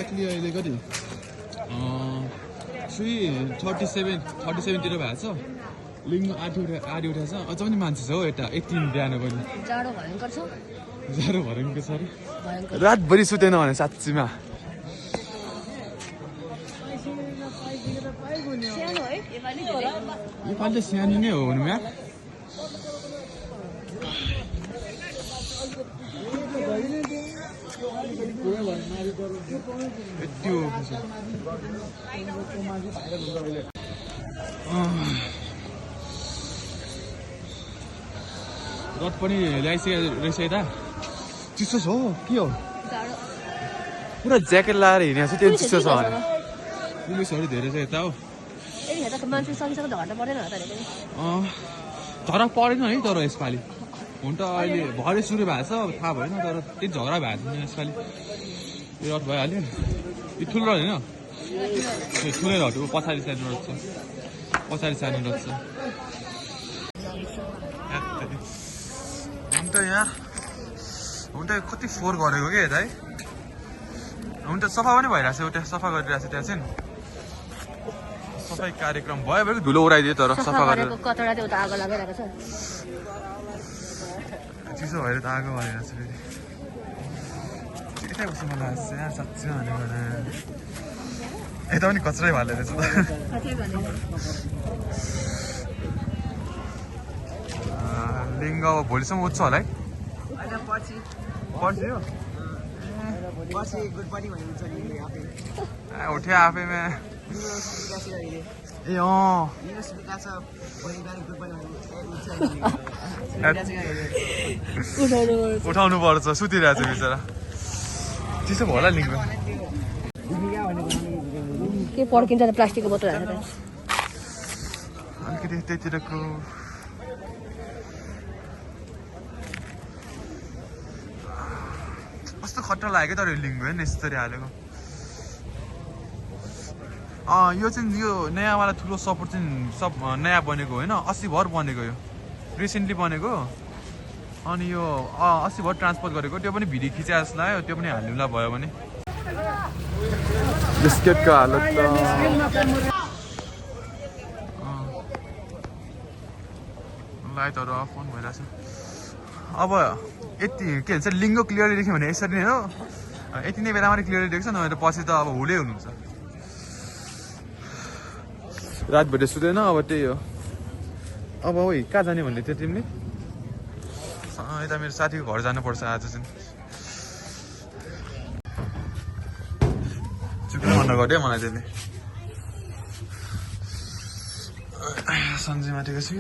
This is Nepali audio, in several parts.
एक्चुअली अहिले कति 3:37 तिर भएको छ लिङ्ग आधी उठाएछ अझ पनि मान्छे छ हो यता 18 बिहान पनि जाडो भयङ्कर छ जाडो भयङ्कर छ अरे रातभरि सुतेन भने साँच्चीमा सानो है योपालि त सानो नै हो हुनुमा यति हो रड पनि ल्याइसकेको रहेछ यता चिसो छ हो के हो पुरा ज्याकेट लाएर हिँडेको छ त्यो चिसो छ भने पुलिसहरू धेरै छ यता हो मान्छे सकिसक्यो झर्न पर्दैन झरा परेन है तर यसपालि हुन त अहिले भरे सुरु भएको छ थाहा भएन तर त्यति झगडा भएको छैन यसपालि यो रड भइहाल्यो यो ठुलो रड होइन त्यो ठुलै रड हो पछाडि साइड रड छ पछाडि सानो रड छ हुन त यहाँ हुन त कति फोहोर गरेको क्या यता है हुन त सफा पनि भइरहेको छ एउटा सफा गरिरहेको छ त्यहाँ चाहिँ सफाइ कार्यक्रम भयो भने धुलो उडाइदियो तर सफा गरेर कचडा त्यो त आगो लागिरहेको छ चिसो भएर त आगो भइरहेको छ फेरि यतै बस्नु मन लाग्छ यहाँ साँच्चै भनेको यता पनि कचरै भाले रहेछ त लिङ्ग अब भोलिसम्म उठ्छ होला है पर्सि हो उठ्यो आफैमा ए उठाउनु पर्छ सुतिरहेको छ बिचरा चिसो भयो होला लिङ्ग के पड्किन्छ त प्लास्टिकको बोतल हालेर अलिकति त्यतिरको कस्तो खट्टा लाग्यो तर यो लिङ्ग होइन यसरी हालेको यो चाहिँ यो नयाँवाला ठुलो सपोर्ट चाहिँ सब नयाँ बनेको होइन 80 भर बनेको यो रिसेन्टली बनेको अनि यो 80 भर ट्रान्सफर गरेको त्यो पनि भिडियो खिचे जस्तो लाग्यो त्यो पनि हाल्नुला भयो भने बिस्केटको हालत त लाइटहरू अफ अन भइरहेछ अब यति के भन्छ लिङ्गो क्लियरली देख्यो भने यसरी नै हो यति नै बेलामा क्लियरली देख्छ नभए त पछि त अब हुलै हुनुहुन्छ रातभरि सुत्दैन अब त्यही हो अब ओ कहाँ जाने भन्ने थियो तिमीले यता मेरो साथीको घर जानुपर्छ आज चाहिँ चुक्नु मन गऱ्यो मलाई त्यसले सन्जय माथिको छु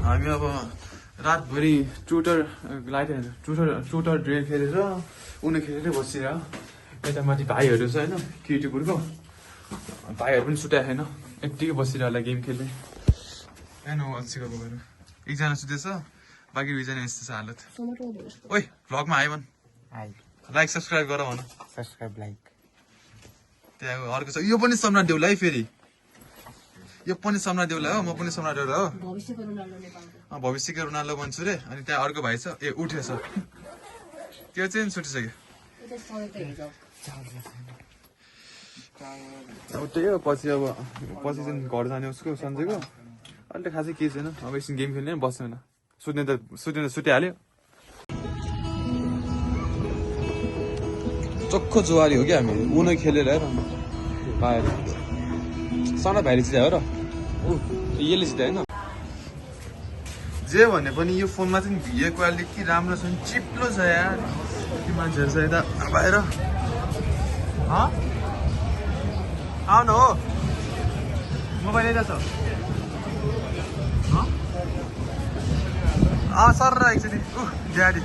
हामी अब रातभरि टुटर लाइट टुटर ड्रेन खेलेर उनी खेलेरै बसिरह यता माथि भाइहरू छ होइन केटीपुरको भाइहरू पनि सुताएको छैन यत्तिकै बसिरह होला गेम खेल्ने होइन अल्छीको गएर एकजना सुतेछ बाँकी दुईजना यस्तो छ हालत ओइ भ्लगमा आयो भन लाइक सब्सक्राइब गर भन सब्सक्राइब लाइक त्यहाँ अर्को छ यो पनि सम्राट देउला है फेरि यो पनि सम्राट देउला हो म पनि सम्राट देउला हो भविष्यको रोनाल्डो बन्छु रे अनि त्यहाँ अर्को भाइ छ ए उठेछ त्यो चाहिँ सुटिसक्यो अब त्यही हो पछि चाहिँ घर जाने उसको सन्जयको अहिले त खासै केही छैन अब एकछिन गेम खेल्ने बस्दैन सुत्ने त सुतिहाल्यो चोखो जुवारी हो क्या हामी उनै खेलेर हेर भाइहरू सानो भाइले चाहिँ हो र यसले चाहिँ होइन जे भने पनि यो फोनमा चाहिँ भिडियो क्वालिटी राम्रो छ नि चिप्लो छ यार कति मान्छेहरू छ यता बाहिर आउनु हो मोबाइल यता छ सर एकचोटि ड्याडी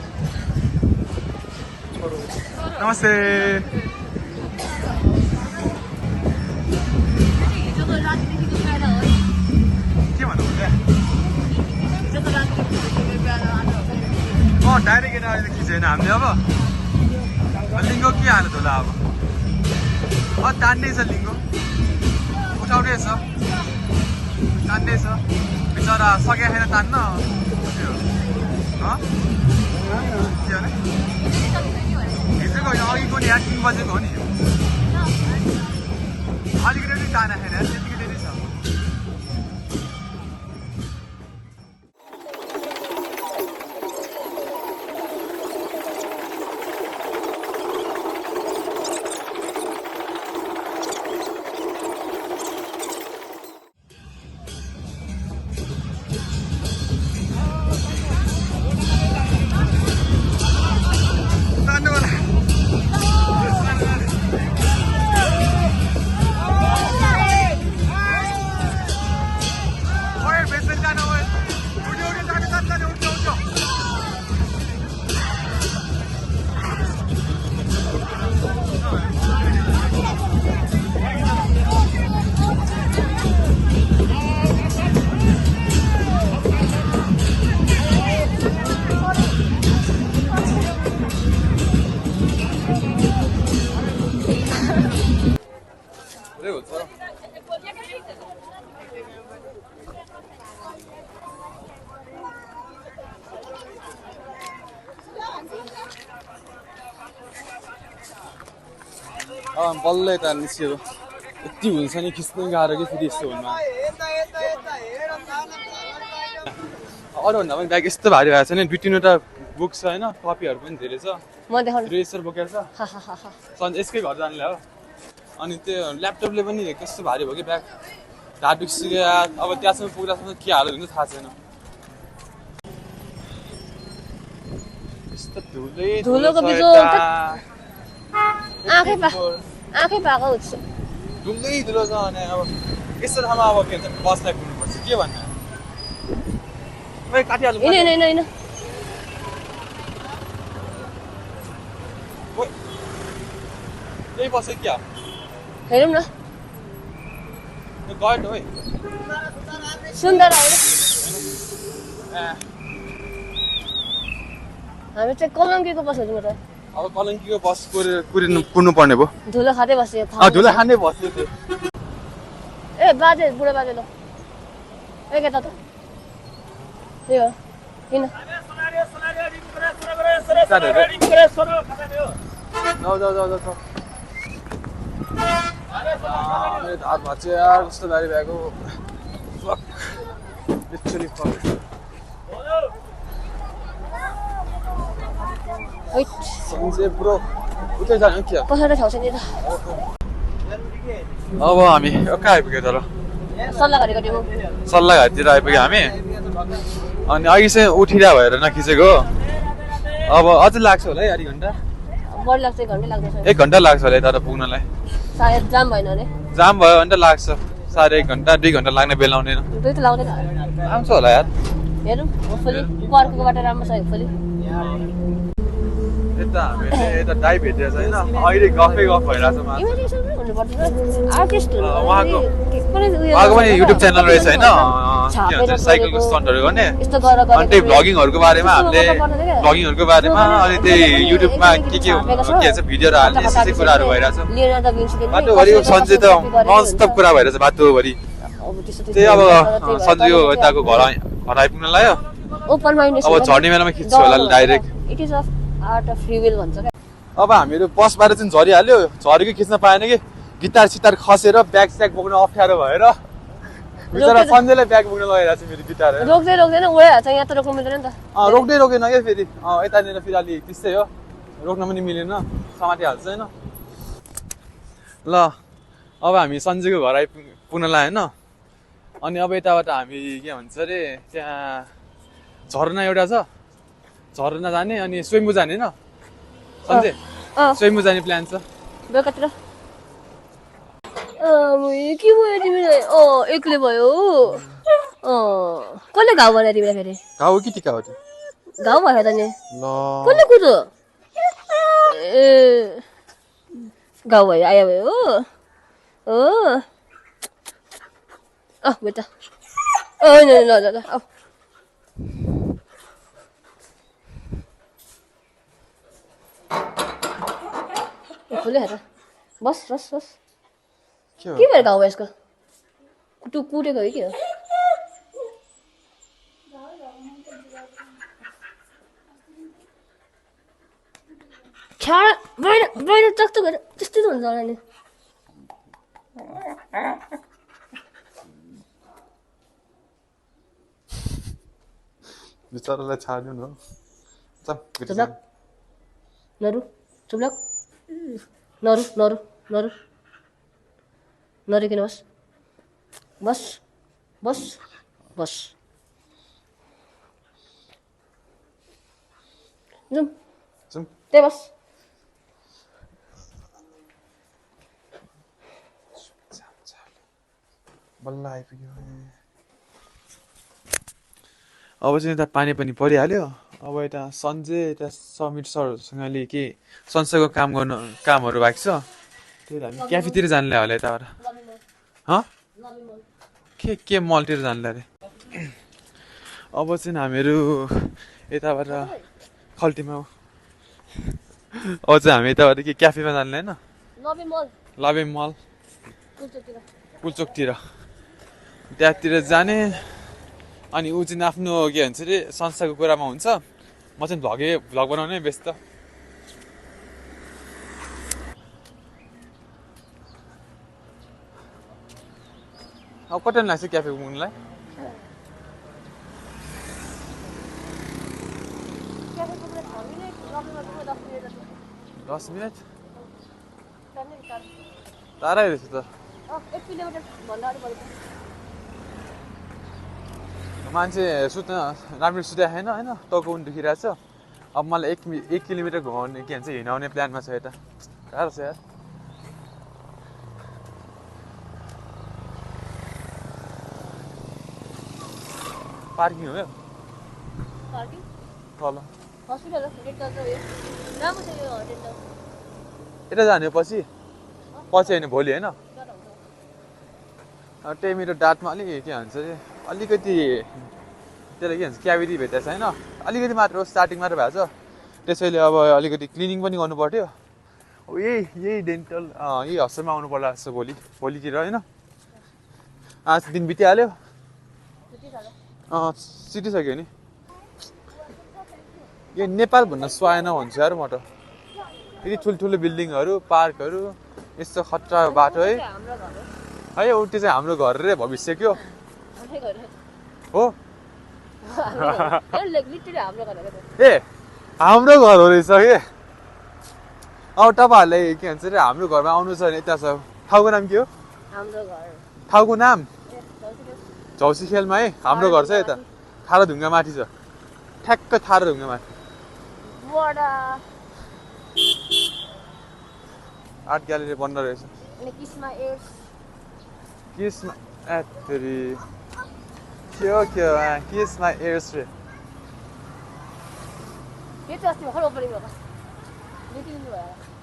नमस्ते के भन्नु डाइरेक्ट यता अहिले खिचेन हामीले अब लिङ्गो के हालत होला अब तान्ने छ लिङ्गो उठाउने छ तान्ने छ बिचरा सकेको छैन तान्न हिजोको अघिको नि 3 बजेको हो नि अलिकति टाढा छैन त्यतिकै धेरै छ बल्ल यता निस्केको यति हुन्छ नि खिच्नै गाह्रो कि फेरि यस्तो हुनमा अरूभन्दा पनि ब्याग यस्तो भारी भएको छ नि 2-3वटा बुक छ होइन कपीहरू पनि धेरै छ म देखाउनु ड्रेसर बोकेको छ सन्ज यसकै घर जानुलाई हो अनि त्यो ल्यापटपले पनि कस्तो भारी भयो कि ब्याग ढाड दुखिसक्यो अब त्यहाँसम्म पुग्दासम्म के हालत हुन्छ थाहा छैन यस्तो धुलोको बिजो आँखै पाएको हुन्छ धुलै धुलो छ अनि अब यस्तो ठाउँमा अब के भन्छ बसलाई पुग्नुपर्छ के भन्नु काटिहाल्नु होइन यही बस क्या हेरौँ न गयो है सुन्दर होइन हामी चाहिँ कलङ्कीको बस हेरौँ त अब कलङ्कीको बस कुर्नु पर्ने भयो धुलो खाँदै बस्यो धुलो खाँदै बस्यो त्यो ए बाजे बुढो बाजे ल यता त यो किन हात भाँच्यो यार कस्तो गाडी भएको सन्जे पुरो उतै जाने क्या पछाडि ठाउँ छ नि त अब हामी कहाँ आइपुग्यो तर सल्लाहघारीतिर आइपुग्यो हामी अनि अघि चाहिँ उठिरहेको भएर नखिचेको अब अझै लाग्छ होला है आधी घन्टा बढी लाग्छ 1 घन्टा लाग्दैछ 1 घन्टा लाग्छ होला तर पुग्नलाई सायद जाम भएन भने जाम भयो भने त लाग्छ साढे 1 घन्टा 2 घन्टा लाग्ने बेला आउँदैन दुई त लाग्दैन आउँछ होला यार हेरौँ होपफुली पर्खेको बाटो राम्रो छ होपफुली यता हामीले यता दाइ भेटेको छ होइन अहिले गफ भइरहेछ उहाँको पनि युट्युब च्यानल रहेछ होइन के भन्छ साइकलको स्टन्टहरू गर्ने अनि त्यही भ्लगिङहरूको बारेमा हामीले भ्लगिङहरूको बारेमा अनि त्यही युट्युबमा के भन्छ भिडियोहरू हाल्ने यस्तो कुराहरू भइरहेछ बाटोभरि सन्जय त ननस्टप कुरा भइरहेछ बाटोभरि त्यही अब सन्जयको यताको घर आइपुग्न लाग्यो अब झर्ने बेलामा खिच्छु होला direct art of free will भन्छ अब हामीहरू बसबाट चाहिँ झरिहाल्यो झरेको खिच्न पाएन कि गिटार सिटार खसेर ब्याग स्याग बोक्न अप्ठ्यारो भएर बिचरा सन्जयले ब्याग बोक्न लगाइरहेको छ फेरि गिटार रोक्दैन उडाइहाल्छ यहाँ त रोक्नु मिल्दैन नि त रोक्दै रोकेन क्या फेरि यतानिर फेरि अलि त्यस्तै हो रोक्न पनि मिलेन समातिहाल्छ होइन ल अब हामी सन्जयको घर आइपुग्न लाग्यो होइन अनि अब यताबाट हामी के भन्छ अरे त्यहाँ झरना एउटा छ झरना जाने अनि स्वयम्भू जाने होइन सन्जय स्वयम्भू जाने प्लान छ बेलुकातिर के भयो तिमीलाई एक्लै भयो कसले घाउ भयो तिमीलाई फेरि घाउ कि टिका हो त्यो घाउ भयो त नि ल कसले कुदो ए घाउ भयो आयो भयो हो बेटा होइन ल आऊ फुले हेर बस के भएर घाउ भयो यसको कुटेको हो कि हो छाडा बाहिर चकचक गरेर त्यस्तै त हुन्छ होला नि बिचरालाई छाड्नु न चुप्लाक नरु चुप्लाक नरु नरिकन बस जाउँ त्यही बस बल्ल आइपुग्यो अब चाहिँ यता पानी पनि परिहाल्यो अब यता सन्जे यता समीर सरहरूसँगले के संस्थाको कामहरू भएको छ त्यही त हामी क्याफेतिर जानुलाई होला यताबाट के मलतिर जानुलाई अरे अब चाहिँ हामीहरू यताबाट खल्टीमा अब चाहिँ हामी यताबाट के क्याफेमा जानुलाई होइन लबे मल पुल्चोकतिर त्यहाँतिर जाने अनि ऊ चाहिँ आफ्नो के भन्छ अरे संस्थाको कुरामा हुन्छ म चाहिँ भ्लग बनाउने व्यस्त अब कति टाइम लाग्छ क्याफे पुग्नुलाई 10 मिनट टाढै रहेछ त 1 किलोमिटर भन्दा अलि बढी मान्छे सुत्न राम्रो सुत्या छैन होइन टाउको पनि दुखिरहेछ अब मलाई 1 किलोमिटर घुमाउने के भन्छ हिँडाउने प्लानमा छ यता गाह्रो छ यार पार्किङ हो यो पार्किङ तल हस्पिटल रेड त यो राम्रो छ यो रेड त यता जाने पछि होइन भोलि होइन त्यही मेरो दाँतमा अलिक के भन्छ अरे अलिकति त्यसलाई के भन्छ क्याभिटी भेटेको छ होइन अलिकति मात्र हो स्टार्टिङ मात्र भएको छ त्यसैले अब अलिकति क्लिनिङ पनि गर्नु पर्यो यही डेन्टल यही हस्पिटलमा आउनु पर्ला जस्तो भोलितिर होइन आज दिन बितिहाल्यो सिटिसक्यो नि यो नेपाल भन्न सुहाएन भन्छु यार म त यति ठुल्ठुलो बिल्डिङहरू पार्कहरू यस्तो खतरा बाटो है है उटी चाहिँ हाम्रो घर रे भविष्य के हो ए हाम्रो घर हो रहेछ के अब तपाईँहरूलाई के भन्छ अरे हाम्रो घरमा आउनु छ भने यता छ ठाउँको नाम के हो ठाउँको नाम झौसी खेलमा है हाम्रो घर छ यता थारा ढुङ्गा माथि छ ठ्याक्क थारा ढुङ्गा माथि आर्ट ग्यालेरी बन्द रहेछ किसमा एथरी के हो किसमा एयर्स रे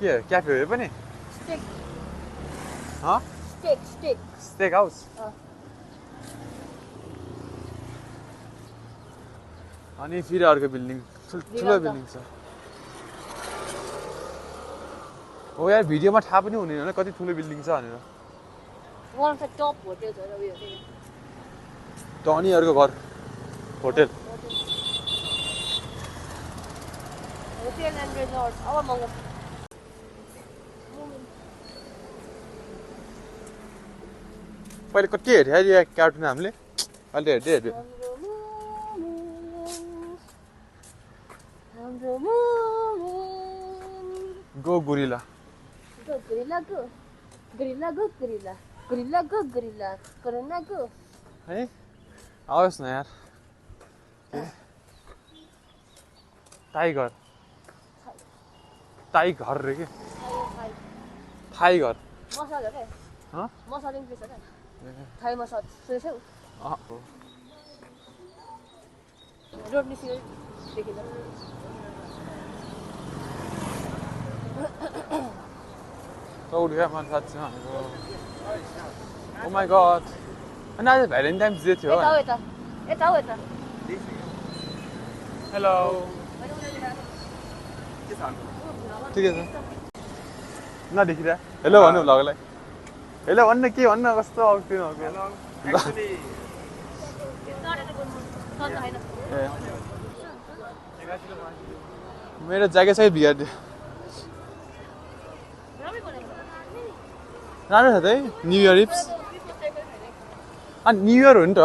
के क्याफे हो पनि स्टेक हाउस अनि फेरि अर्को बिल्डिङ ठुलो बिल्डिङ छ हो यार भिडियोमा थाहा पनि हुने होइन कति ठुलो बिल्डिङ छ भनेर धनीहरूको घर होटेल पहिले कति हेऱ्यो कार्टुन हामीले अहिले हेर्दै गो गुरिला है आओस् न यार टाइगर रे के टाइगर उठ्यो मान्छे भनेको ओ माई गड अनि आज भ्यालेन्टाइन्स डे थियो हेलो ठिकै छ नदेखिरह हेलो भन्नु लगलाई हेलो भन्न के भन्न कस्तो आउँथ्यो मेरो ज्याकेट सबै बिगारिदियो राम्रो छ त है न्यु इयर इप्स अनि न्यु इयर हो नि त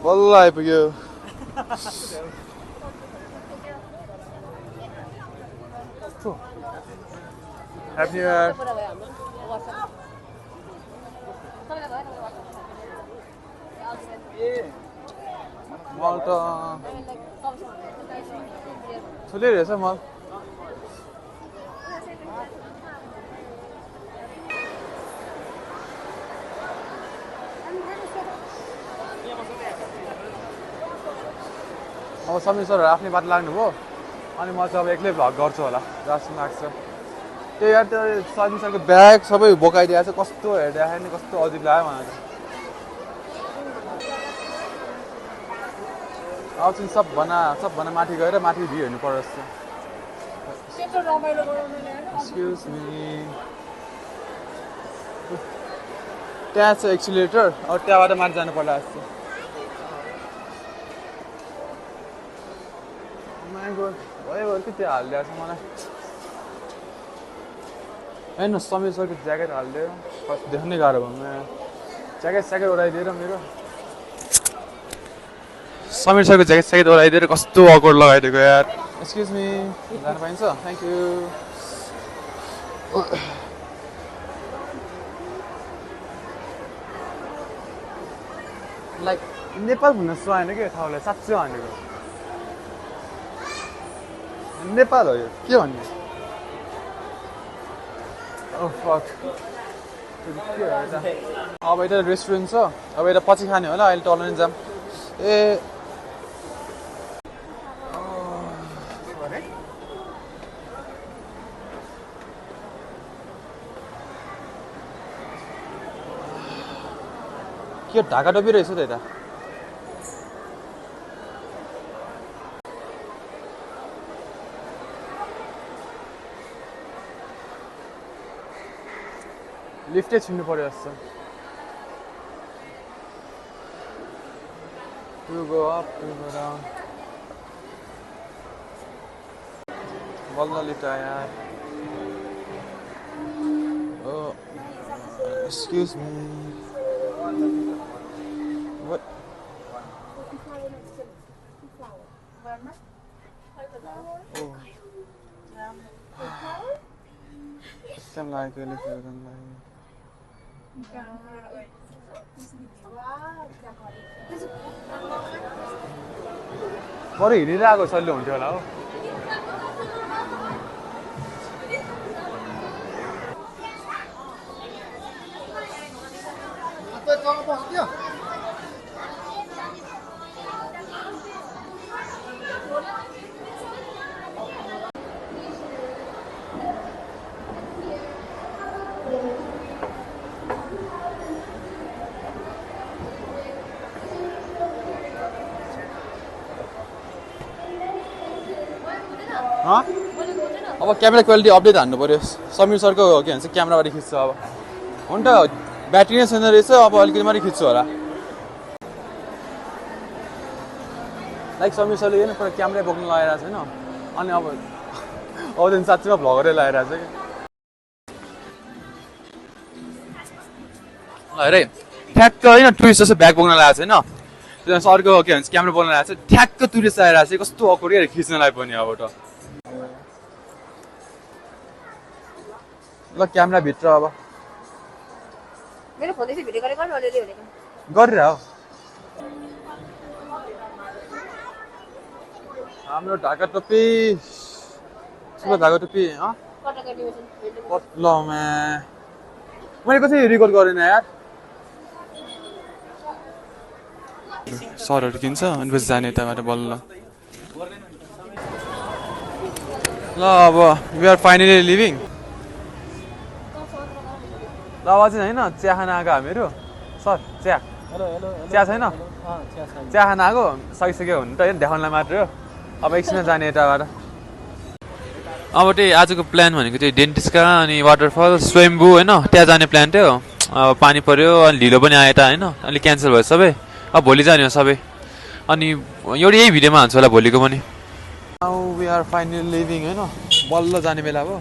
बल्ल आइपुग्यो ह्याप्पी न्यु इयर मल त ठुलै रहेछ मल अब समीर सरहरू आफ्नै बाटो लाग्नुभयो अनि म चाहिँ अब एक्लै भ्लग गर्छु होला जस्तो लाग्छ त्यही यार त्यो समीर सरको ब्याग सबै बोकाइदिएको छ कस्तो हेर्दाखेरि नि कस्तो अजिब लाग्यो मलाई त अब चाहिँ सबभन्दा माथि गएर माथि भ्यू हेर्नु पर्छ जस्तो एक्सक्युज मी त्यहाँ छ एक्सिलेटर अब त्यहाँबाट माथि जानु पर्ला जस्तो भयो कि त्यो हालिदिएको छ मलाई होइन समीर सरको ज्याकेट हालिदियो फर्स्ट देख्नै गाह्रो भयो मेरो ज्याकेट ओढाइदिएर मेरो समीर सरको ज्याकेट ओढाइदिएर कस्तो अकवर्ड लगाइदिएको यार एक्सक्युज मी जानु पाइन्छ थ्याङ्क यू लाइक नेपाल भन्न सुहाएन कि ठाउँलाई साँच्चै भनेको नेपाल हो यो के भन्ने अब यता रेस्टुरेन्ट छ अब यता पछि खाने होला अहिले तल नि जाम ए के ढाका टोपी रहेछ त यता लिफ्टै छिन्नु पर्यो जस्तो You go up, you go down. बल्ल लिफ्ट आयो यार Oh, excuse me. What? Oh. Same like a little like. बरु हिँडिरहेको सल्लो हुन्थ्यो होला हो अब क्यामेरा क्वालिटी अपडेट हान्नु पर्यो समीर सरको के भन्छ क्यामेराबाट खिच्छ अब हुन त ब्याट्री नै छैन रहेछ अब अलिकति मात्रै खिच्छु होला लाइक समीर सरले हेर्नु पुरा क्यामेरा बोक्नु लगाइरहेको छैन अनि अब दिन साँच्चीमा भ्लगरै लगाइरहेको छ कि हेरे ठ्याक्क होइन टुरिस्ट जस्तो ब्याग बोक्न लगाएको छैन त्यो सरको के भन्छ क्यामेरा बोक्न लगाएको छ ठ्याक्क टुरिस्ट आइरहेको छ कस्तो अकवर्ड खिच्नलाई पनि अब त ल क्यामेरा भित्र अब मेरो फोन भिडियो गरेको नि अलिअलि भनेको गरेर हो हाम्रो ढाका टोपी सुको ढाका टोपी ल मैले कसरी रेकर्ड गरेन यार सरहरू किन्छ अनि पछि जाने यताबाट बल्ल ल अब वी आर फाइनली लिभिङ ल अब चाहिँ होइन चिया खान आएको हामीहरू सर चिया चिया छैन चिया खान आएको सकिसक्यो हुनु त होइन देखाउनलाई मात्र हो अब एकछिन जाने यताबाट अब त्यही आजको प्लान भनेको चाहिँ डेन्टिस्टका अनि वाटरफल स्वयम्भू होइन त्यहाँ जाने प्लान थियो अब पानी पऱ्यो अनि ढिलो पनि आयो त होइन अलिक क्यान्सल भयो सबै अब भोलि जाने हो सबै अनि एउटा यही भिडियोमा हाल्छु होला भोलिको पनि now we are finally leaving होइन बल्ल जाने बेला भयो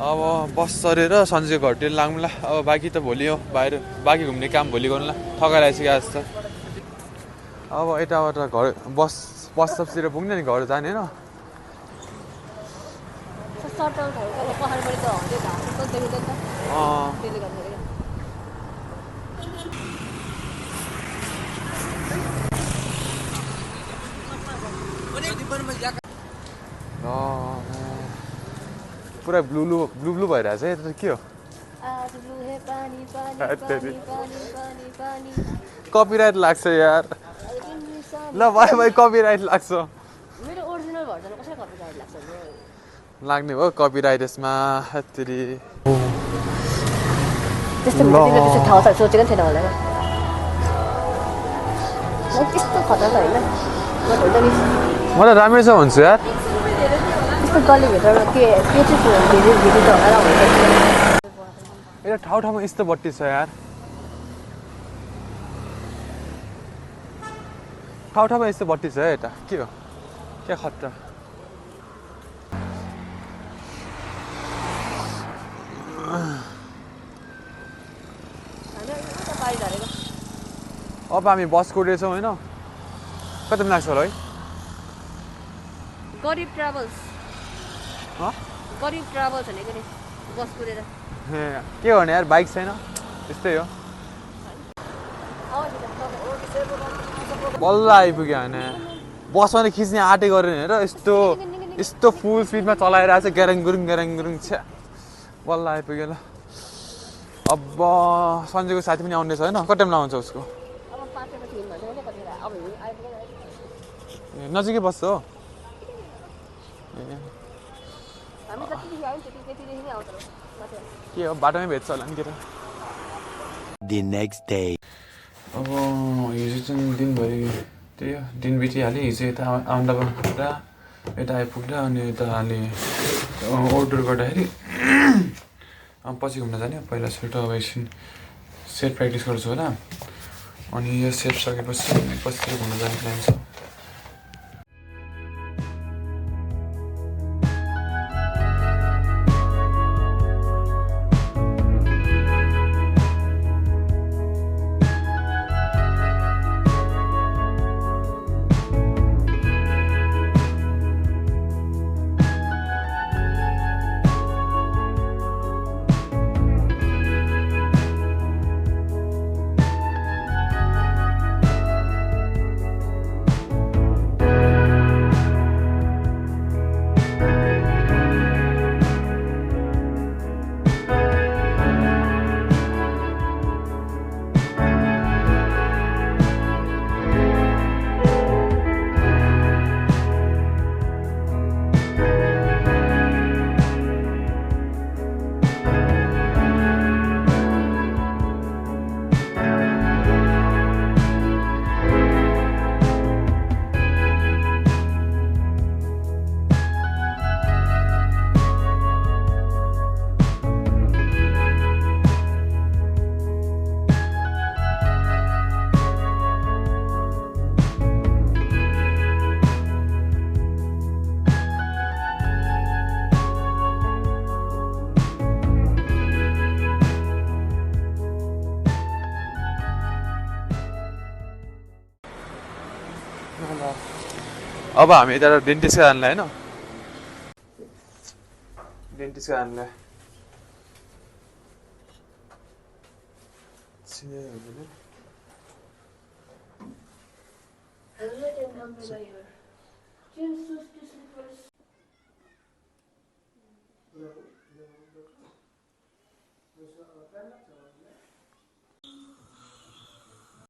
अब बस चढेर सन्जय घरतिर लाग्ला अब बाँकी त भोलि हो बाहिर बाँकी घुम्ने काम भोलि गर्नुला थकाइ आइसक्यो आज त अब यताबाट घर बस स्टपतिर पुग्ने नि घर जाने होइन पुरा ब्लू ब्लू भइरहेछ है त के हो कपिराइट लाग्छ यार ल भाइ भाइ कपिराइट लाग्छ मेरो ओरिजिनल भर्जन कसरी कपिराइट लाग्छ लाग्ने हो कपिराइट यसमा हत्तेरी त्यस्तो त्यस्तो ठाउँ सोचेको थिएन होला त्यस्तो खतरा होइन म त राम्रै छ भन्छु यार त्यस्तो गल्लीभित्र के चाहिँ भिडियो त होला यता ठाउँ ठाउँमा यस्तो बत्ती छ यार ठाउँ ठाउँमा यस्तो बत्ती छ है यता के हो क्या खतरा अब हामी बस कुरेछौँ होइन कति लाग्छ होला है गरिब ट्राभल्स भनेको नि बस कुरेर के गर्ने यार बाइक छैन त्यस्तै हो बल्ल आइपुग्यो होइन बसमा नि खिच्ने आँटे गरेन हेर यस्तो फुल स्पिडमा चलाइरहेको छ ग्यारेङ गुरुङ छ्या बल्ल आइपुग्यो ल अब सन्जयको साथी पनि आउँदैछ होइन कति टाइम लाउँछ उसको नजिकै बस्छ हो के हो बाटोमै भेट्छ होला नि के त The next day. अब हिजो चाहिँ दिनभरि त्यही हो दिन बितिहाल्यो हिजो यता आउँदा पुग्दा यता आइपुग्दा अनि यता अहिले अर्डर गर्दाखेरि पछि घुम्न जाने पहिला सेट अब एकछिन सेट प्र्याक्टिस गर्छु होला अनि यो सेट सकेपछि पछि घुम्न जाने प्लान छ अब हामी यता डेन्टिस्टको जानुलाई होइन डेन्टिस्टको जानुलाई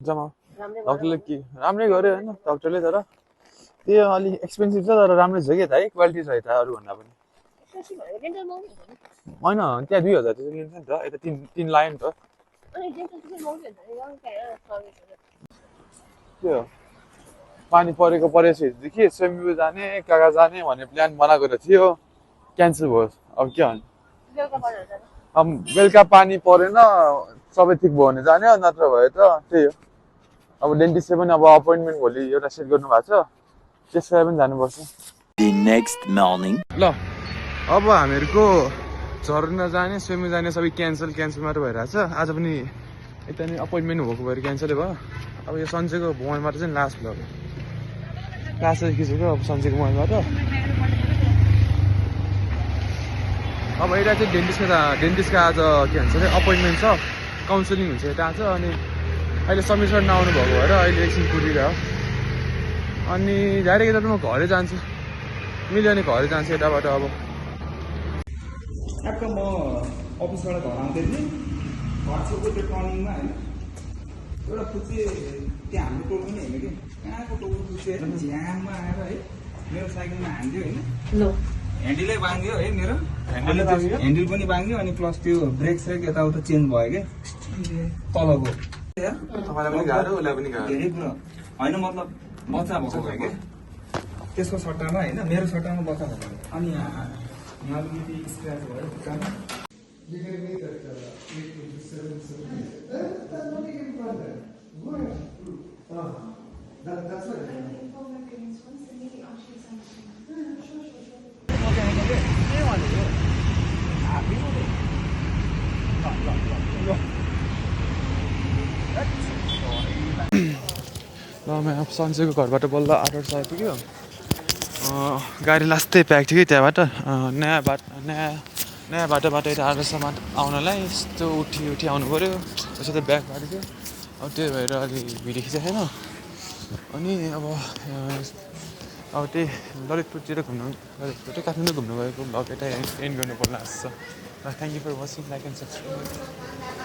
जमा डक्टरले के राम्रै गर्यो होइन डक्टरले तर त्यो अलिक एक्सपेन्सिभ छ तर राम्रै छ क्या त है क्वालिटी छ यता अरूभन्दा पनि होइन त्यहाँ 2000 चाहिँ लिन्छ नि त यता तीन लाग्यो नि त त्यो पानी परेको परेपछि स्विमिङ जाने कहाँ जाने भन्ने प्लान बनाएको त थियो क्यान्सल भयो अब के भन्नु अब बेलुका पानी परेन सबै ठिक भयो भने जाने नत्र भयो त त्यही हो अब डेन्टिस्टले पनि अब अपोइन्टमेन्ट भोलि एउटा सेट गर्नु भएको छ त्यसलाई पनि जानुपर्छ The next morning. ल अब हामीहरूको झर्न जाने स्विमिङ जाने सबै क्यान्सल मात्र भइरहेछ आज पनि यता नै अपोइन्टमेन्ट भएको भएर क्यान्सलै भयो अब यो सन्चेको मोबाइलबाट चाहिँ लास्ट भ्लग लास्ट चाहिँ खिचेको अब सन्चेको मोबाइलबाट अब यता चाहिँ डेन्टिस्टको आज के भन्छ अरे अपोइन्टमेन्ट छ काउन्सिलिङ हुन्छ यता आज अनि अहिले समीर सर नआउनु भएको भएर अहिले एकछिन कुदिरह्यो अनि डाइरेक्ट यता म घरै जान्छु मिल्यो भने घरै जान्छु यताबाट अब ठ्याक्क म अफिसबाट घर आउँदै थिएँ घर छेउको त्यो टर्निङमा होइन एउटा फुच्चे त्यहाँ हाम्रो टोल पनि होइन कि कहाँको टोल फुच्चेर झ्याङमा आएर है मेरो साइकलमा हान्थ्यो होइन ह्यान्डलै बाँध्यो है मेरो ह्यान्डल पनि बाँध्यो अनि प्लस त्यो ब्रेक स्रेक यताउता चेन्ज भयो क्या तलको तपाईँलाई पनि गाह्रो उसलाई पनि गाह्रो धेरै कुरो होइन मतलब बच्चा भएको भयो क्या त्यसको सट्टामा होइन मेरो सट्टामा बच्चा भएको अनि यहाँ अलिकति स्क्र्याच भयो खुट्टामा ल म अब सन्चेको घरबाट बल्ल 8 बजे आइपुग्यो गाडी लास्टै प्याक थियो कि त्यहाँबाट नयाँ बाटोबाट यता 8 बजीसम्म आउनलाई यस्तो उठी आउनु पऱ्यो त्यसो त ब्याग गाडी थियो अब त्यही भएर अलि भिडियो खिचेको छैन अनि अब त्यही ललितपुरतिर काठमाडौँ घुम्नु गएको भ्लग यता एन्ड गर्नुपर्ला जस्तो छ thank you for watching like and subscribe